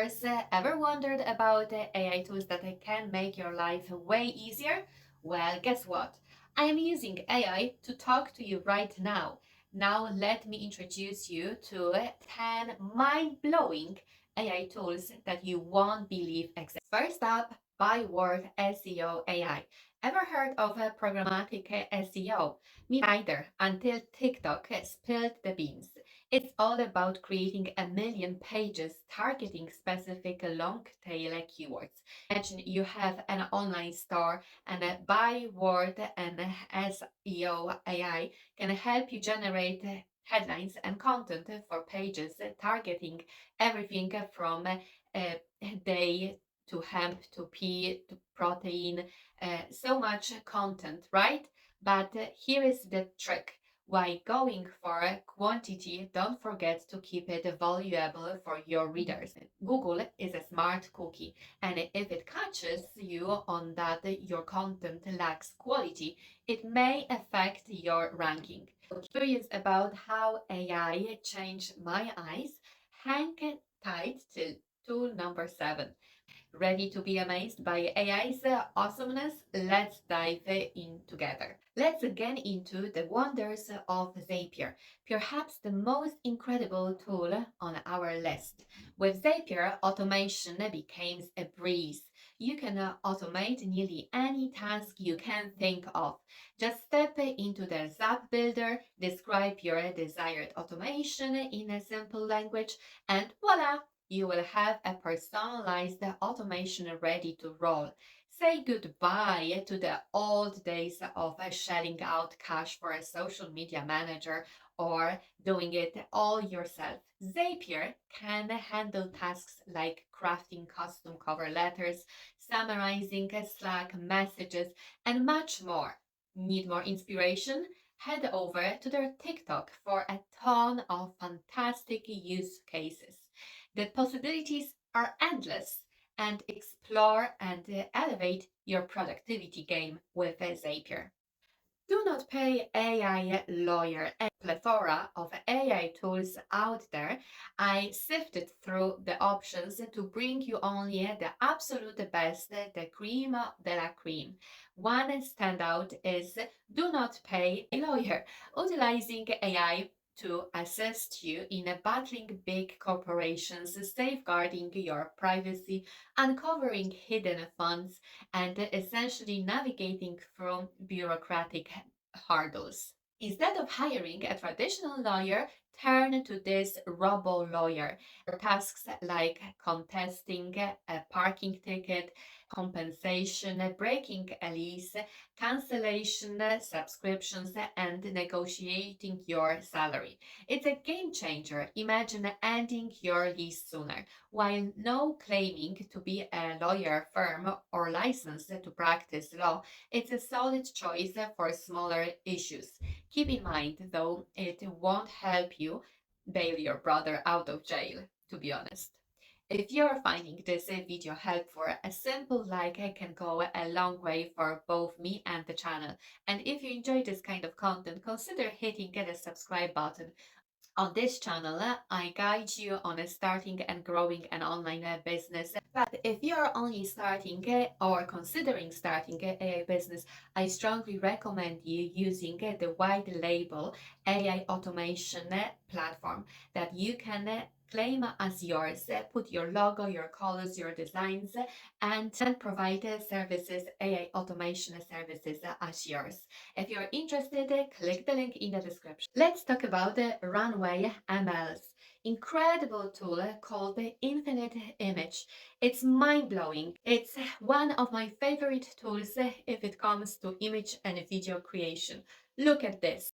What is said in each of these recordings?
shoppers ever wondered about AI tools that can make your life way easier? Well, guess what? I am using AI to talk to you right now. Now, let me introduce you to 10 mind blowing AI tools that you won't believe exist. First up, by word SEO AI. Ever heard of a programmatic SEO? Me neither, until TikTok spilled the beans. It's all about creating a million pages targeting specific long tail keywords. Imagine you have an online store and a byword and SEO AI can help you generate headlines and content for pages targeting everything from day to hemp to pea to protein. So much content, right? But here is the trick. While going for quantity, don't forget to keep it valuable for your readers. Google is a smart cookie, and if it catches you on that your content lacks quality, it may affect your ranking. Curious about how AI changed my eyes? Hang tight till tool number 7. Ready to be amazed by AI's awesomeness? Let's dive in together. Let's get into the wonders of Zapier, perhaps the most incredible tool on our list. With Zapier, automation becomes a breeze. You can automate nearly any task you can think of. Just step into the Zap Builder, describe your desired automation in a simple language, and voila! You will have a personalized automation ready to roll. Say goodbye to the old days of shelling out cash for a social media manager or doing it all yourself. Zapier can handle tasks like crafting custom cover letters, summarizing Slack messages, and much more. Need more inspiration? Head over to their TikTok for a ton of fantastic use cases. The possibilities are endless, and explore and elevate your productivity game with Zapier. Do not pay AI lawyer. A plethora of AI tools out there. I sifted through the options to bring you only the absolute best, the cream de la cream. One standout is do not pay a lawyer. Utilizing AI to assist you in battling big corporations, safeguarding your privacy, uncovering hidden funds, and essentially navigating through bureaucratic hurdles. Instead of hiring a traditional lawyer, turn to this robo lawyer for tasks like contesting a parking ticket, compensation, breaking a lease, cancellation, subscriptions, and negotiating your salary. It's a game changer. Imagine ending your lease sooner while no claiming to be a lawyer firm or licensed to practice law. It's a solid choice for smaller issues. Keep in mind, though, it won't help you bail your brother out of jail, to be honest. If you're finding this video helpful, a simple like can go a long way for both me and the channel. And if you enjoy this kind of content, consider hitting the subscribe button. On this channel, I guide you on starting and growing an online business. But if you are only starting or considering starting a business, I strongly recommend you using the white label AI automation platform that you can claim as yours. Put your logo, your colors, your designs, and provide services, AI automation services as yours. If you're interested, click the link in the description. Let's talk about the Runway ML's incredible tool called the Infinite Image. It's mind-blowing. It's one of my favorite tools if it comes to image and video creation. Look at this.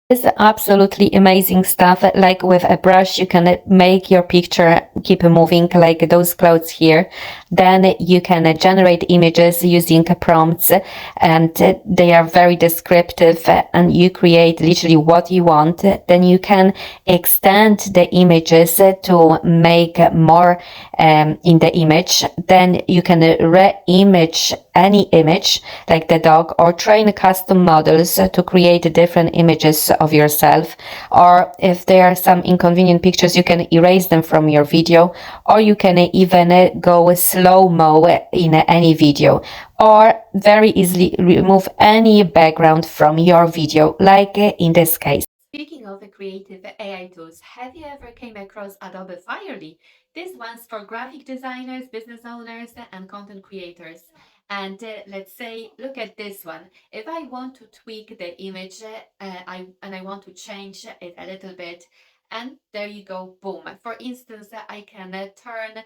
Is absolutely amazing stuff. Like with a brush, you can make your picture keep moving, like those clouds here. Then you can generate images using prompts, and they are very descriptive, and you create literally what you want. Then you can extend the images to make more in the image. Then you can re-image any image, like the dog, or train custom models to create different images of yourself, or if there are some inconvenient pictures, you can erase them from your video, or you can even go slow-mo in any video, or very easily remove any background from your video, like in this case. Speaking of creative AI tools, have you ever came across Adobe Firely? This one's for graphic designers, business owners, and content creators. And let's say, look at this one. If I want to tweak the image, I want to change it a little bit, and there you go, boom. For instance, I can turn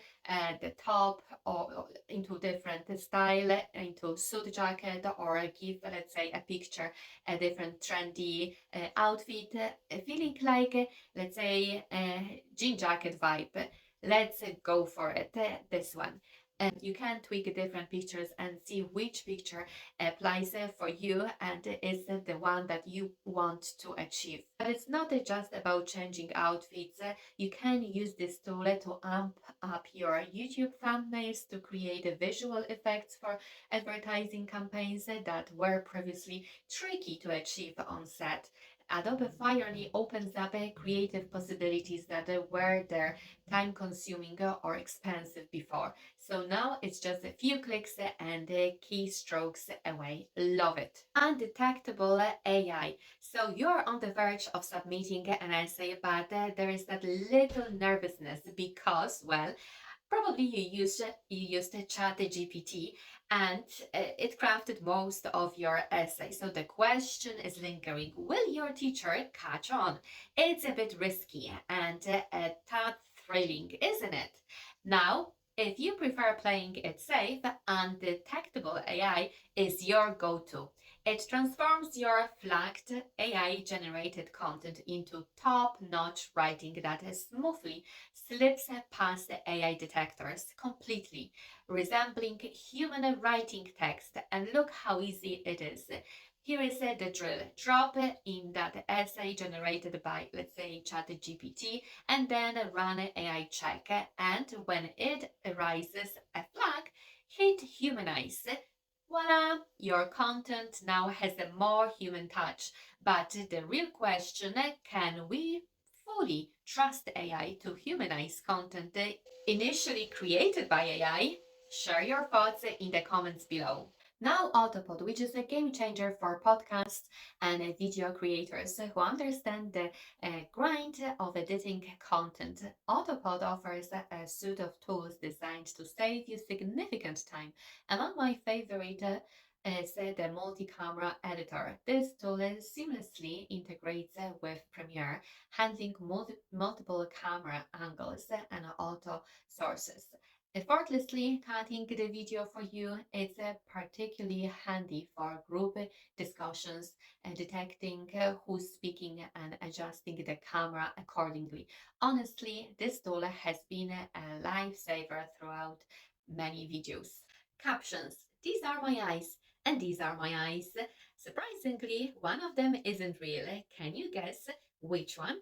the top or into different style, into suit jacket, or give, let's say, a picture a different trendy outfit, feeling like, let's say, a jean jacket vibe. Let's go for it, this one. And you can tweak different pictures and see which picture applies for you and is the one that you want to achieve. But it's not just about changing outfits. You can use this tool to amp up your YouTube thumbnails, to create visual effects for advertising campaigns that were previously tricky to achieve on set. Adobe Firely opens up creative possibilities that were there time consuming or expensive before. So now it's just a few clicks and keystrokes away. Love it. Undetectable AI. So you're on the verge of submitting an essay, but there is that little nervousness because, well, probably you used ChatGPT and it crafted most of your essay. So the question is lingering: will your teacher catch on? It's a bit risky and a tad thrilling, isn't it? Now, if you prefer playing it safe, undetectable AI is your go-to. It transforms your flagged AI generated content into top notch writing that smoothly slips past the AI detectors completely, resembling human writing text. And look how easy it is. Here is the drill. Drop in that essay generated by, let's say, ChatGPT, and then run an AI check. And when it arises a flag, hit humanize. Voila! Your content now has a more human touch. But the real question, can we fully trust AI to humanize content initially created by AI? Share your thoughts in the comments below. Now, Autopod, which is a game changer for podcasts and video creators who understand the grind of editing content. Autopod offers a suite of tools designed to save you significant time. Among my favorite is the multi-camera editor. This tool seamlessly integrates with Premiere, handling multiple camera angles and auto sources. Effortlessly cutting the video for you, it's particularly handy for group discussions, detecting who's speaking and adjusting the camera accordingly. Honestly, this tool has been a lifesaver throughout many videos. Captions. These are my eyes, and these are my eyes. Surprisingly, one of them isn't real. Can you guess which one?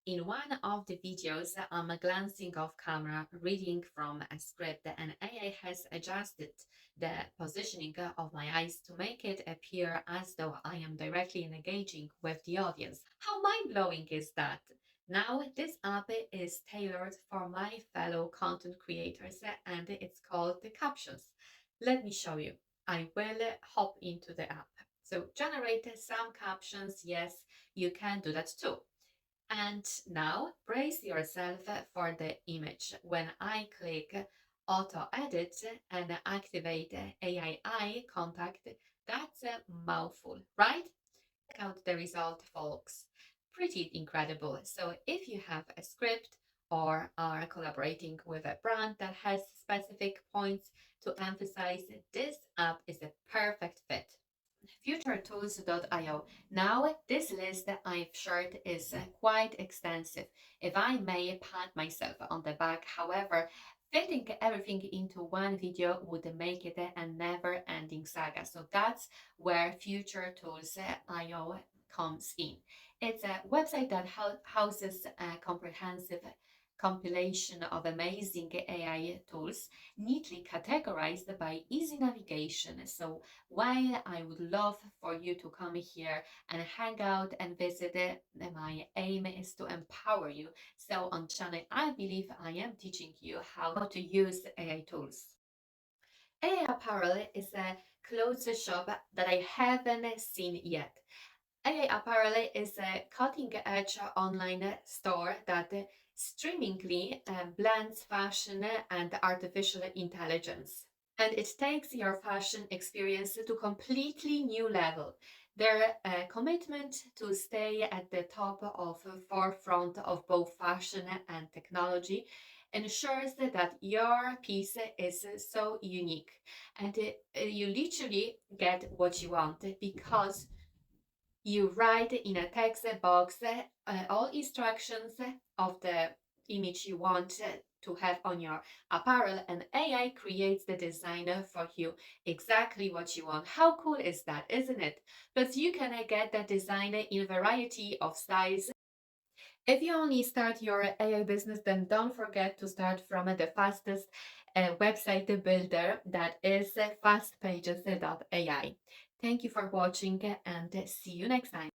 In one of the videos, I'm glancing off camera, reading from a script, and AI has adjusted the positioning of my eyes to make it appear as though I am directly engaging with the audience. How mind blowing is that? Now, this app is tailored for my fellow content creators and it's called the Captions. Let me show you. I will hop into the app. So, generate some captions. Yes, you can do that too. And now brace yourself for the image. When I click auto edit and activate AI eye contact, that's a mouthful, right? Check out the result, folks. Pretty incredible. So if you have a script or are collaborating with a brand that has specific points to emphasize, this app is a perfect fit. FutureTools.io. Now, this list that I've shared is quite extensive. If I may pat myself on the back, however, fitting everything into one video would make it a never ending saga. So that's where FutureTools.io comes in. It's a website that houses a comprehensive compilation of amazing AI tools neatly categorized by easy navigation. So while I would love for you to come here and hang out and visit it, my aim is to empower you. So on channel, I believe I am teaching you how to use AI tools. AI Apparel is a clothes shop that I haven't seen yet. AI Apparel is a cutting edge online store that streamingly blends fashion and artificial intelligence. And it takes your fashion experience to completely new level. Their commitment to stay at the top of forefront of both fashion and technology ensures that your piece is so unique and you literally get what you want because you write in a text box all instructions of the image you want to have on your apparel, and AI creates the design for you exactly what you want. How cool is that, isn't it? But you can get the design in a variety of styles. If you only start your AI business, then don't forget to start from the fastest website builder, that is fastpages.ai. Thank you for watching and see you next time.